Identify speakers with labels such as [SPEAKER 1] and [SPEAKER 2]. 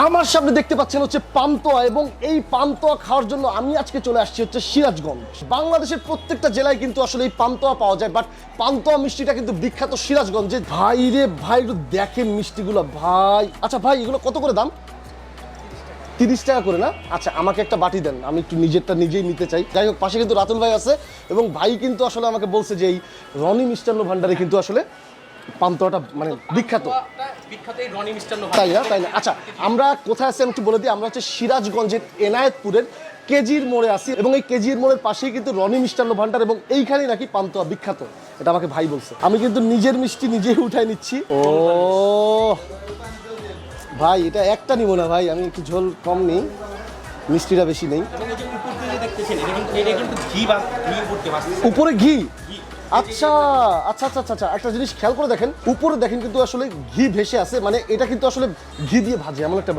[SPEAKER 1] আমার সামনে দেখতে পাচ্ছেন হচ্ছে পান্তুয়া, এবং এই পান্তুয়া খাওয়ার জন্য আমি আজকে চলে আসছি হচ্ছে সিরাজগঞ্জ। বাংলাদেশের প্রত্যেকটা জেলায় কিন্তু আসলে এই পান্তুয়া পাওয়া যায়, বাট পান্তুয়া মিষ্টিটা কিন্তু বিখ্যাত সিরাজগঞ্জে। ভাই রে ভাই, একটু দেখেন মিষ্টিগুলো ভাই। আচ্ছা ভাই, এগুলো কত করে দাম? 30 টাকা করে না? আচ্ছা, আমাকে একটা বাটি দেন, আমি একটু নিজেরটা নিজেই নিতে চাই। যাই হোক, পাশে কিন্তু রাতুল ভাই আছে, এবং ভাই কিন্তু আসলে আমাকে বলছে যে এই রনি মিষ্টান্ন ভান্ডারে কিন্তু আসলে পান্তুয়াটা মানে বিখ্যাত। তাই না? তাই না? আচ্ছা, আমরা কোথায় আছি আমি একটু বলে দিই। আমরা হচ্ছে সিরাজগঞ্জের এনায়েতপুরের কেজির মোড়ে আছি, এবং এই কেজির মোড়ের পাশেই কিন্তু রনি মিষ্টান্ন ভান্ডার, এবং এইখানেই নাকি পান্তুয়া বিখ্যাত। এটা আমাকে ভাই বলছে। আমি কিন্তু নিজের মিষ্টি নিজেই উঠাই নিচ্ছি। ও ভাই, এটা একটা নিব না ভাই, আমি একটু ঝোল কম নিই, মিষ্টিটা বেশি নেই। উপরে ঘি? আচ্ছা আচ্ছা আচ্ছা আচ্ছা, একটা জিনিস খেয়াল করে দেখেন, উপরে দেখেন কিন্তু আসলে ঘি ভেসে আছে, মানে এটা কিন্তু আসলে ঘি দিয়ে ভাজে এমন একটা